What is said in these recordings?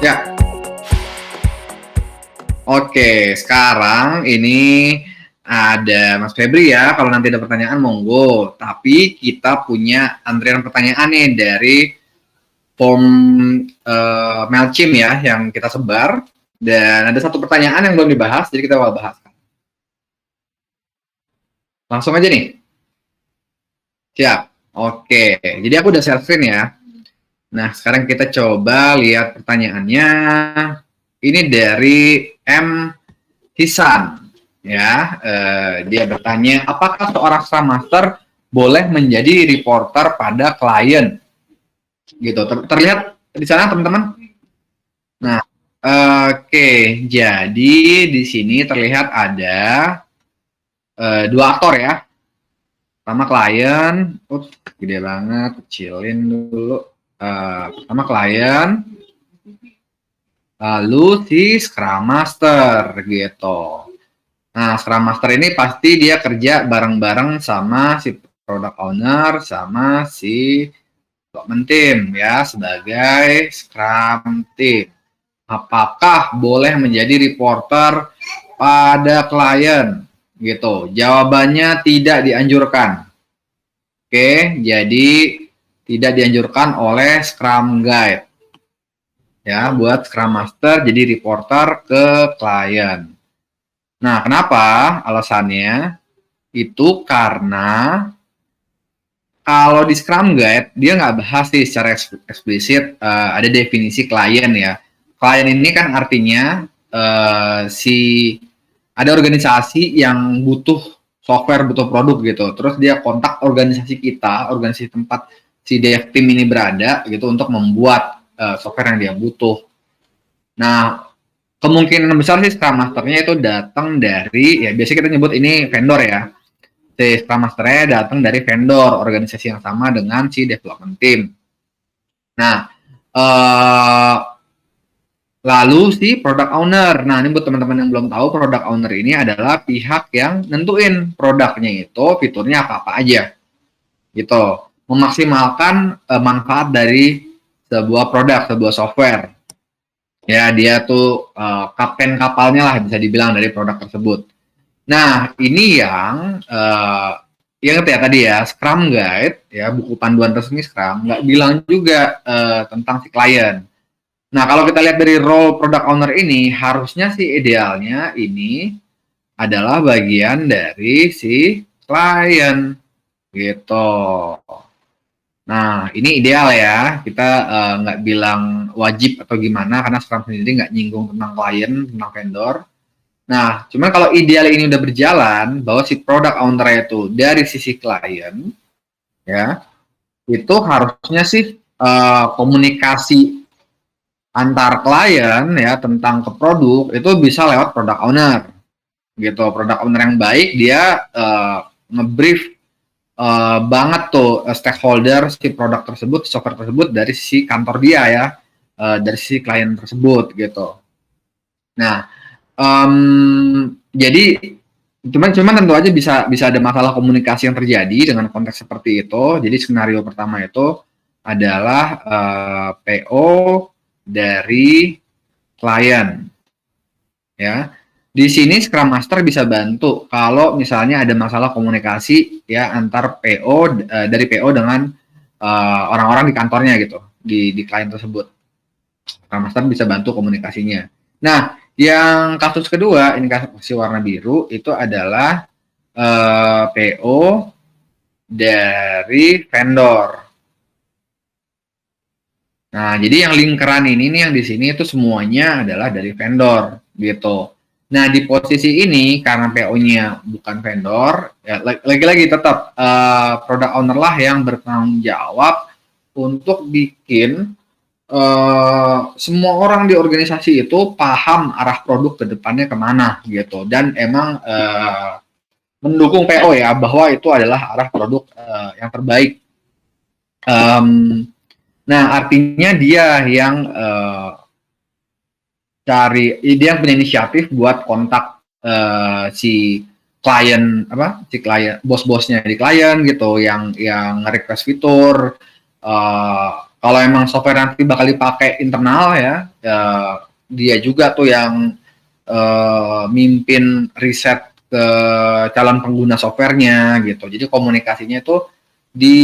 Ya, oke. Sekarang ini ada Mas Febri ya. Kalau nanti ada pertanyaan, monggo. Tapi kita punya antrian pertanyaan nih dari form Mailchimp ya, yang kita sebar. Dan ada satu pertanyaan yang belum dibahas, jadi kita bakal bahas. Langsung aja nih. Siap. Oke. Jadi aku udah share screen ya. Nah, sekarang kita coba lihat pertanyaannya. Ini dari M. Hisan. Ya, dia bertanya, apakah seorang Scrum Master boleh menjadi reporter pada klien? Gitu. Terlihat di sana, teman-teman? Nah, oke. Jadi di sini terlihat ada dua aktor ya. Pertama klien, gede banget, kecilin dulu. Pertama klien, lalu si Scrum Master gitu. Nah, Scrum Master ini pasti dia kerja bareng-bareng sama si product owner sama si development team ya sebagai Scrum team. Apakah boleh menjadi reporter pada klien? Gitu. Jawabannya tidak dianjurkan. Oke, jadi tidak dianjurkan oleh Scrum Guide. Ya, buat Scrum Master jadi reporter ke klien. Nah, kenapa? Alasannya itu karena kalau di Scrum Guide dia nggak bahas sih secara eksplisit ada definisi klien ya. Klien ini kan artinya si ada organisasi yang butuh software, butuh produk gitu. Terus dia kontak organisasi kita, organisasi tempat si dev team ini berada gitu untuk membuat software yang dia butuh. Nah, kemungkinan besar sih Scrum Master-nya itu datang dari, ya biasanya kita nyebut ini vendor ya. Si Scrum Master-nya datang dari vendor, organisasi yang sama dengan si development team. Nah, lalu si product owner. Nah, ini buat teman-teman yang belum tahu, product owner ini adalah pihak yang nentuin produknya itu fiturnya apa-apa aja. Gitu. Memaksimalkan manfaat dari sebuah produk, sebuah software. Ya, dia tuh kapten kapalnya lah bisa dibilang dari produk tersebut. Nah, ini yang ingat ya tadi ya, Scrum Guide, ya buku panduan resmi Scrum, nggak bilang juga tentang si klien. Nah, kalau kita lihat dari role product owner ini, harusnya sih idealnya ini adalah bagian dari si klien, gitu. Nah, ini ideal ya. Kita nggak bilang wajib atau gimana, karena Scrum sendiri nggak nyinggung tentang klien, tentang vendor. Nah, cuman kalau ideal ini udah berjalan, bahwa si product owner itu dari sisi klien, ya, itu harusnya sih komunikasi antar klien ya tentang ke produk itu bisa lewat product owner, gitu. Product owner yang baik dia ngebrief banget tuh stakeholder si produk tersebut, software tersebut dari si kantor dia ya, dari si klien tersebut gitu. Nah, jadi cuman tentu aja bisa ada masalah komunikasi yang terjadi dengan konteks seperti itu. Jadi skenario pertama itu adalah PO dari klien ya. Di sini Scrum Master bisa bantu kalau misalnya ada masalah komunikasi ya antar PO dari PO dengan orang-orang di kantornya gitu, di klien tersebut. Scrum Master bisa bantu komunikasinya. Nah, yang kasus kedua, ini kasih warna biru, itu adalah PO dari vendor. Nah, jadi yang lingkaran ini nih yang di sini itu semuanya adalah dari vendor gitu. Nah, di posisi ini karena PO-nya bukan vendor, ya lagi-lagi tetap product owner lah yang bertanggung jawab untuk bikin semua orang di organisasi itu paham arah produk ke depannya kemana gitu, dan emang mendukung PO ya bahwa itu adalah arah produk yang terbaik. Nah, artinya dia yang dia yang punya inisiatif buat kontak si klien bos-bosnya di klien gitu, yang request fitur, Kalau emang software nanti bakal dipakai internal ya, ya dia juga tuh yang mimpin riset ke calon pengguna softwarenya gitu. Jadi komunikasinya itu di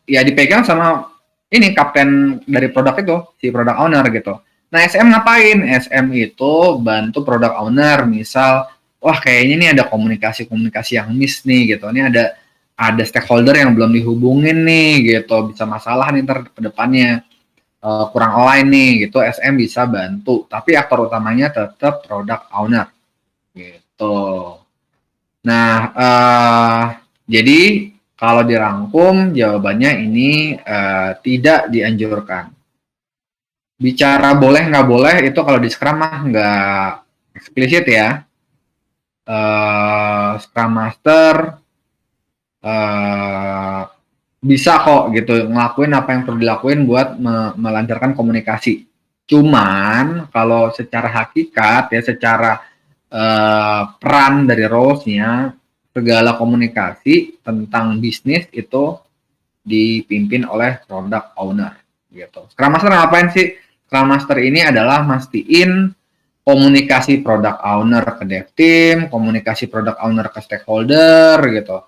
ya dipegang sama ini kapten dari produk itu, si product owner gitu. Nah, SM ngapain? SM itu bantu product owner, misal, wah kayaknya ini ada komunikasi-komunikasi yang miss nih gitu. Ini ada stakeholder yang belum dihubungin nih gitu, bisa masalah nih ntar ke depannya. Kurang align nih gitu, SM bisa bantu. Tapi aktor utamanya tetap product owner gitu. Nah, jadi kalau dirangkum jawabannya ini tidak dianjurkan. Bicara boleh nggak boleh itu kalau di Scrum mah nggak eksplisit ya. Scrum Master uh, bisa kok gitu ngelakuin apa yang perlu dilakuin buat melancarkan komunikasi. Cuman kalau secara hakikat ya secara peran dari roles-nya segala komunikasi tentang bisnis itu dipimpin oleh product owner gitu. Scrum Master ngapain sih? Scrum Master ini adalah mastiin komunikasi product owner ke dev team, komunikasi product owner ke stakeholder gitu.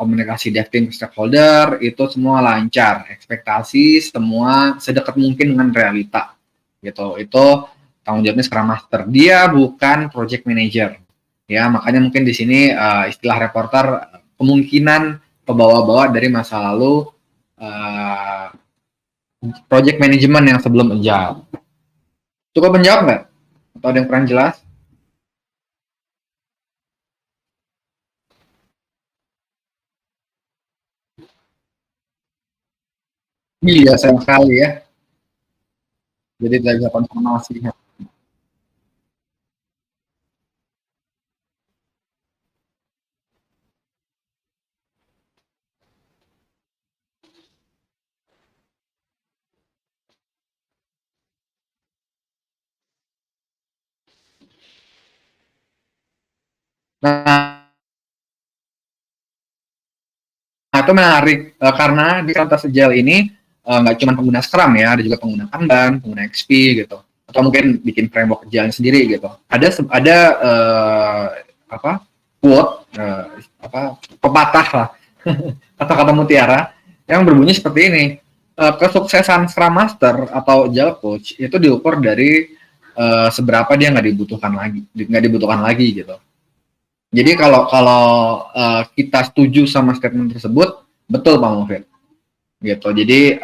Komunikasi dev team ke stakeholder itu semua lancar, ekspektasi semua sedekat mungkin dengan realita gitu. Itu tanggung jawabnya Scrum Master. Dia bukan project manager. Ya, makanya mungkin di sini istilah reporter kemungkinan kebawa-bawa dari masa lalu uh, project management yang sebelum Agile. Cukup menjawab nggak? Atau ada yang kurang jelas? Iya, sayang sekali ya. Jadi tidak bisa konfirmasi. Nah, itu menarik karena di Kantas Agile ini nggak cuma pengguna Scrum ya, ada juga pengguna Kanban, pengguna XP gitu, atau mungkin bikin framework Agile sendiri gitu. Ada apa quote apa pepatah lah kata-kata mutiara yang berbunyi seperti ini. Kesuksesan Scrum Master atau Agile Coach itu diukur dari seberapa dia nggak dibutuhkan lagi gitu. Jadi kalau kalau kita setuju sama statement tersebut, betul Pak Mufid. Gitu. Jadi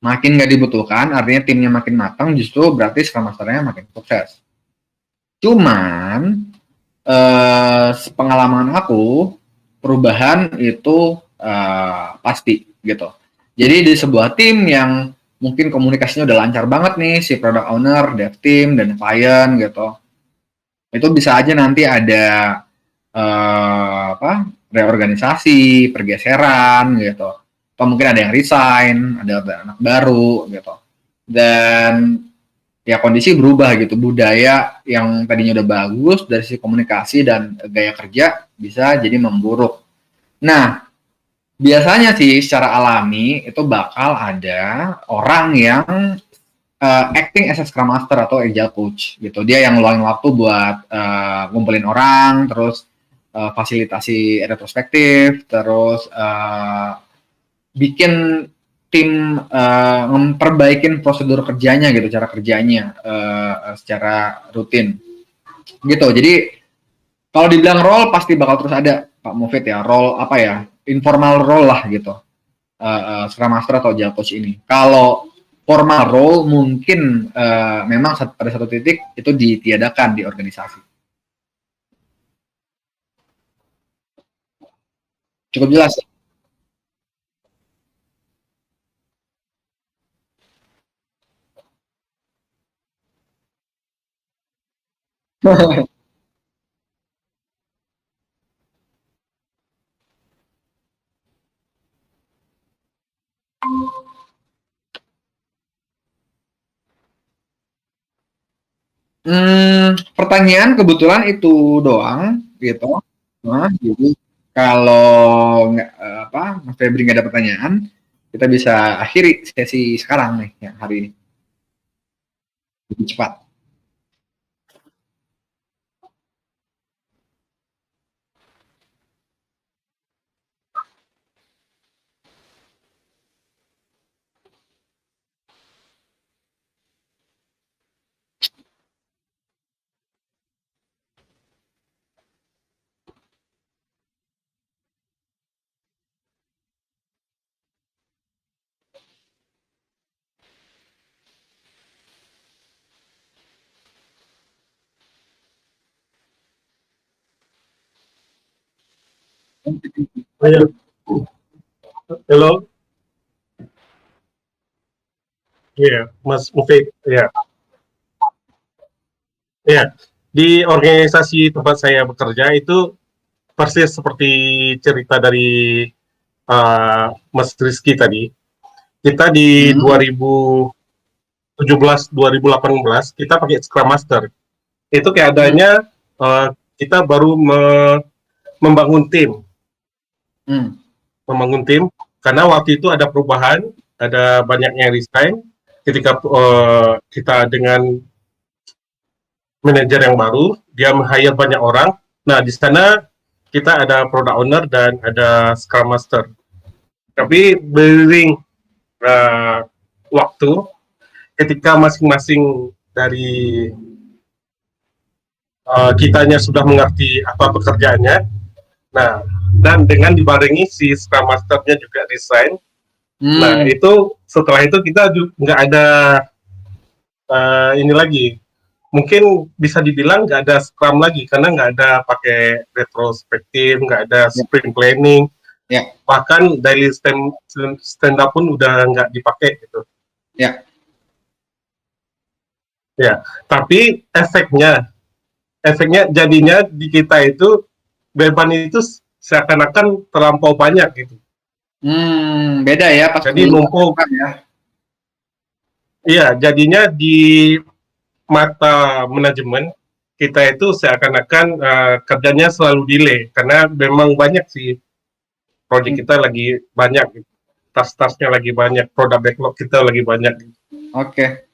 makin nggak dibutuhkan, artinya timnya makin matang, justru berarti Scrum Master-nya makin sukses. Cuman pengalaman aku, perubahan itu pasti gitu. Jadi di sebuah tim yang mungkin komunikasinya udah lancar banget nih, si product owner, dev team, dan client gitu, itu bisa aja nanti ada reorganisasi, pergeseran gitu, atau mungkin ada yang resign, ada anak baru gitu, dan ya kondisi berubah gitu, budaya yang tadinya udah bagus dari sisi komunikasi dan gaya kerja bisa jadi memburuk. Nah, biasanya sih secara alami itu bakal ada orang yang acting as a Scrum Master atau Agile Coach gitu. Dia yang ngeluangin waktu buat ngumpulin orang, terus fasilitasi retrospektif, terus bikin tim memperbaikin prosedur kerjanya gitu, cara kerjanya secara rutin gitu. Jadi kalau dibilang role pasti bakal terus ada Pak Mufid ya, role apa ya, informal role lah gitu, Scrum Master atau Agile Coach ini. Kalau formal role mungkin memang pada satu titik itu ditiadakan di organisasi. Cukup jelas. Pertanyaan kebetulan itu doang gitu. Nah, jadi kalau nggak Mas Febri nggak ada pertanyaan, kita bisa akhiri sesi sekarang nih, yang hari ini. Lebih cepat. Halo, ya, Mas Mufid, ya, ya. Di organisasi tempat saya bekerja itu persis seperti cerita dari Mas Rizky tadi. Kita di 2017-2018 kita pakai Scrum Master. Itu keadaannya kita baru membangun tim. Membangun tim karena waktu itu ada perubahan, ada banyak yang resign. Ketika kita dengan manajer yang baru, dia hire banyak orang. Nah, di sana kita ada product owner dan ada Scrum Master. Tapi beriring waktu, ketika masing-masing dari kitanya sudah mengerti apa pekerjaannya, nah, dan dengan dibarengi si Scrum Master-nya juga resign. Nah, itu setelah itu kita nggak ada ini lagi. Mungkin bisa dibilang nggak ada Scrum lagi karena nggak ada pakai retrospektif, nggak ada sprint planning, bahkan daily stand up pun udah nggak dipakai gitu. Ya, tapi efeknya jadinya di kita itu beban itu seakan-akan terlampau banyak gitu. Beda ya pas jadi numpuk ya. Iya, jadinya di mata manajemen kita itu seakan-akan kerjanya selalu delay karena memang banyak sih proyek kita lagi banyak, tas-tasnya lagi banyak, produk backlog kita lagi banyak. Oke.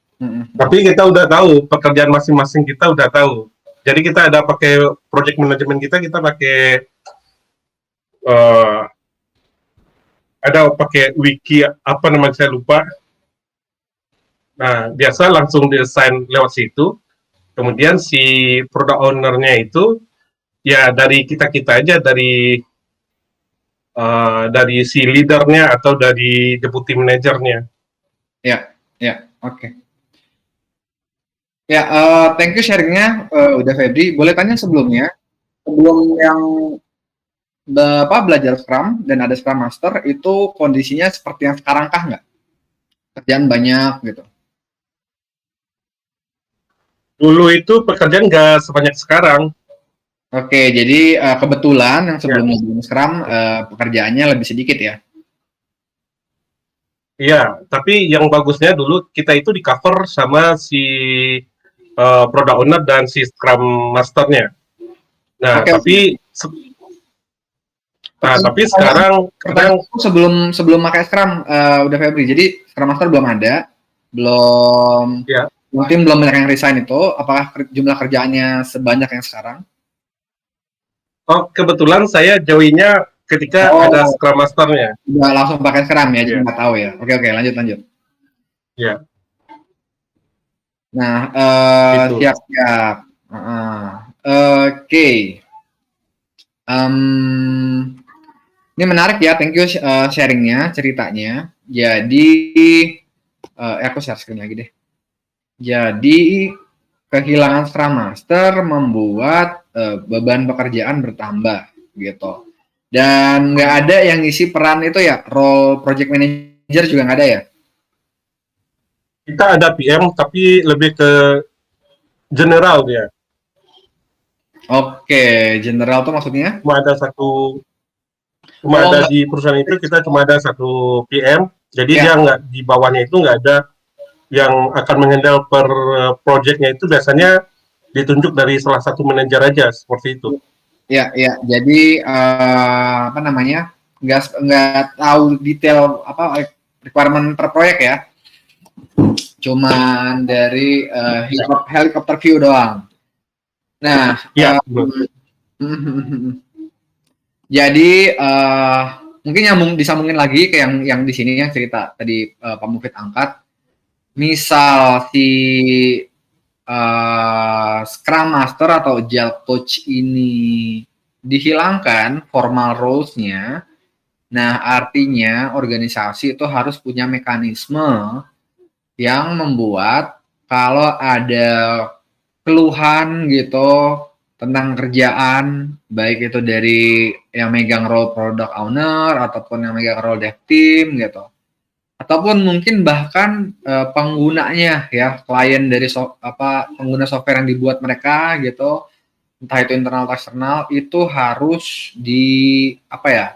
Tapi kita udah tahu pekerjaan masing-masing, kita udah tahu. Jadi kita ada pakai project manajemen kita pakai ada pakai wiki apa namanya saya lupa. Nah, biasa langsung desain lewat situ. Kemudian si product owner-nya itu ya dari kita-kita aja, dari si leadernya atau dari deputy manajernya. Ya, oke. Ya, thank you sharingnya, udah Febri. Boleh tanya sebelum yang belajar Scrum dan ada Scrum Master, itu kondisinya seperti yang sekarang kah nggak? Kerjaan banyak gitu. Dulu itu pekerjaan nggak sebanyak sekarang. Oke, jadi kebetulan yang sebelumnya Scrum pekerjaannya lebih sedikit ya? Iya, tapi yang bagusnya dulu kita itu di cover sama si product owner dan si Scrum Master-nya. Nah, tapi sekarang sebelum pakai Scrum udah Febri. Jadi Scrum Master belum ada, mungkin belum banyak yang resign itu. Apakah jumlah kerjaannya sebanyak yang sekarang? Oh, kebetulan saya joinnya ketika ada Scrum Master-nya. Udah langsung pakai Scrum ya, jadi nggak tahu ya. Oke, lanjut. Iya. Nah, siap. Oke. Ini menarik ya, thank you sharingnya, ceritanya. Jadi, aku share screen lagi deh. Jadi, kehilangan Scrum Master membuat beban pekerjaan bertambah, gitu. Dan nggak ada yang ngisi peran itu ya, role project manager juga nggak ada ya? Kita ada PM, tapi lebih ke general dia. Oke, general tuh maksudnya? Cuma ada di perusahaan itu kita cuma ada satu PM, jadi dia nggak, di bawahnya itu nggak ada yang akan menghandle per projectnya, itu biasanya ditunjuk dari salah satu manajer aja, seperti itu. Ya, jadi apa namanya, nggak tahu detail apa requirement per proyek ya. Cuman dari helikopter view doang. Nah, Ya, jadi mungkin disambungin lagi ke yang di sini yang cerita tadi Pak Mufid angkat. Misal si Scrum Master atau Agile Coach ini dihilangkan formal roles-nya, nah artinya organisasi itu harus punya mekanisme yang membuat kalau ada keluhan gitu tentang kerjaan, baik itu dari yang megang role product owner ataupun yang megang role dev team gitu, ataupun mungkin bahkan penggunanya ya, klien dari pengguna software yang dibuat mereka gitu, entah itu internal atau eksternal, itu harus di apa ya,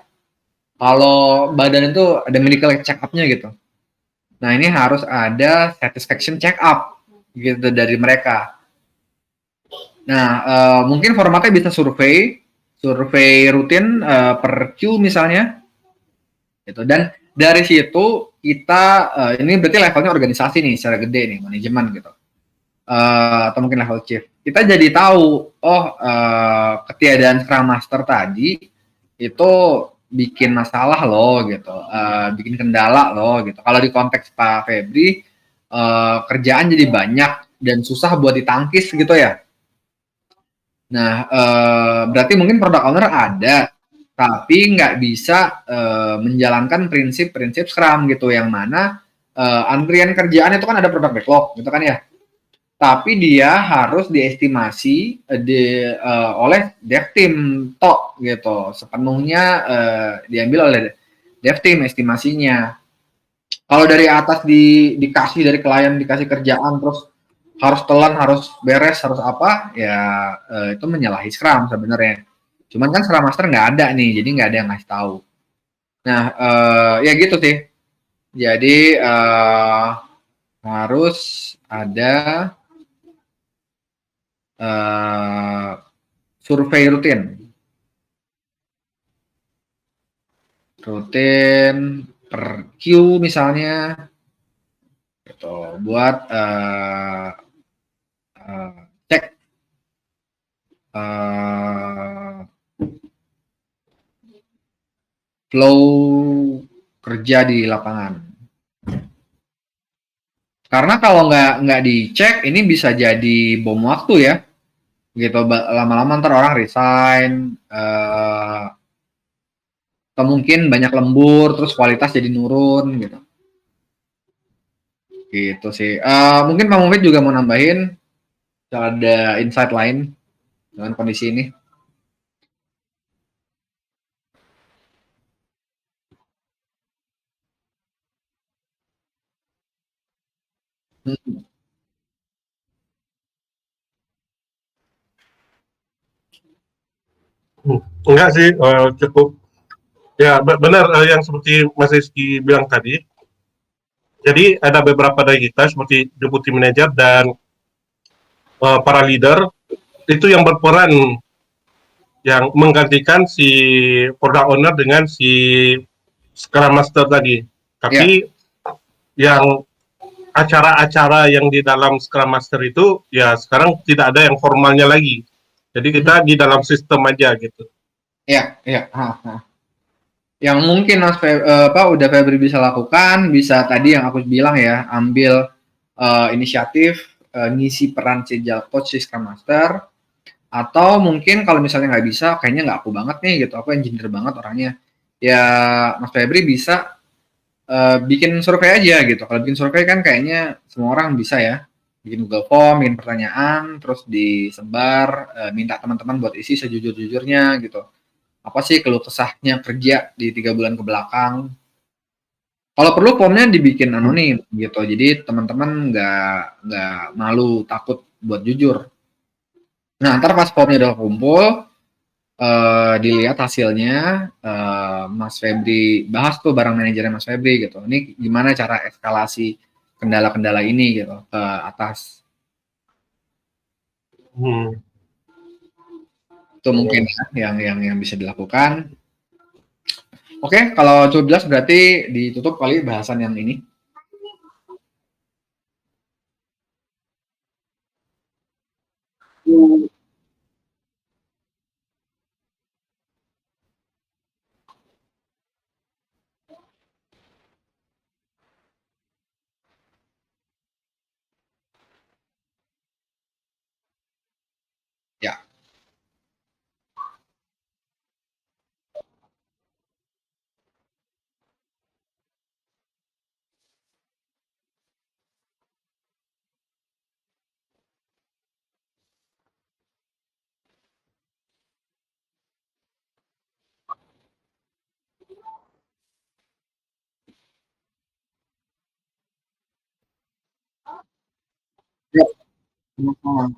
kalau badan itu ada medical check up-nya gitu. Nah, ini harus ada satisfaction check up gitu dari mereka. Nah, mungkin formatnya bisa survei rutin per Q misalnya gitu. Dan dari situ kita ini berarti levelnya organisasi nih secara gede nih, manajemen gitu, atau mungkin level chief. Kita jadi tahu, ketiadaan Scrum Master tadi itu bikin masalah loh gitu, bikin kendala loh gitu. Kalau di konteks Pak Febri, kerjaan jadi banyak dan susah buat ditangkis gitu ya. Nah, berarti mungkin product owner ada, tapi nggak bisa menjalankan prinsip-prinsip Scrum gitu, yang mana antrian kerjaan itu kan ada product backlog gitu kan ya. Tapi dia harus diestimasi oleh dev team tok gitu. Sepenuhnya diambil oleh dev team estimasinya. Kalau dari atas dikasih dari klien, dikasih kerjaan terus harus telan, harus beres, harus apa, ya itu menyalahi Scrum sebenarnya. Cuman kan Scrum Master nggak ada nih, jadi nggak ada yang ngasih tahu. Nah, ya gitu sih. Jadi harus ada survei rutin per Q misalnya, gitu, buat cek flow kerja di lapangan. Karena kalau nggak dicek, ini bisa jadi bom waktu ya, gitu. Lama-lama ntar orang resign, atau mungkin banyak lembur, terus kualitas jadi nurun gitu. Gitu sih. Mungkin Pak Mufid juga mau nambahin, ada insight lain dengan kondisi ini. enggak sih, cukup. Ya, benar yang seperti Mas Rizky bilang tadi. Jadi ada beberapa dari kita seperti deputy manager dan para leader itu yang berperan yang menggantikan si product owner dengan si Scrum Master tadi. Ya, Tapi yang acara-acara yang di dalam Scrum Master itu ya sekarang tidak ada yang formalnya lagi. Jadi kita di dalam sistem aja gitu. ya, ya. Yang mungkin udah Febri bisa lakukan, bisa tadi yang aku bilang ya, ambil inisiatif ngisi peran si coach, si Scrum Master, atau mungkin kalau misalnya nggak bisa, kayaknya nggak aku banget nih gitu, aku engineer banget orangnya, ya Mas Febri bisa bikin survei aja gitu. Kalau bikin survei kan kayaknya semua orang bisa ya, bikin Google Form, bikin pertanyaan, terus disebar, minta teman-teman buat isi sejujur-jujurnya gitu. Apa sih keluh kesahnya kerja di 3 bulan ke belakang? Kalau perlu formnya dibikin anonim gitu, jadi teman-teman nggak malu takut buat jujur. Nah, ntar pas formnya udah kumpul, dilihat hasilnya, Mas Febri bahas tuh bareng manajernya Mas Febri gitu. Ini gimana cara eskalasi kendala-kendala ini gitu ke atas. Hmm. Itu mungkin ya yang bisa dilakukan. Oke, kalau cukup jelas berarti ditutup kali bahasan yang ini. Ya. Ya. Hmm.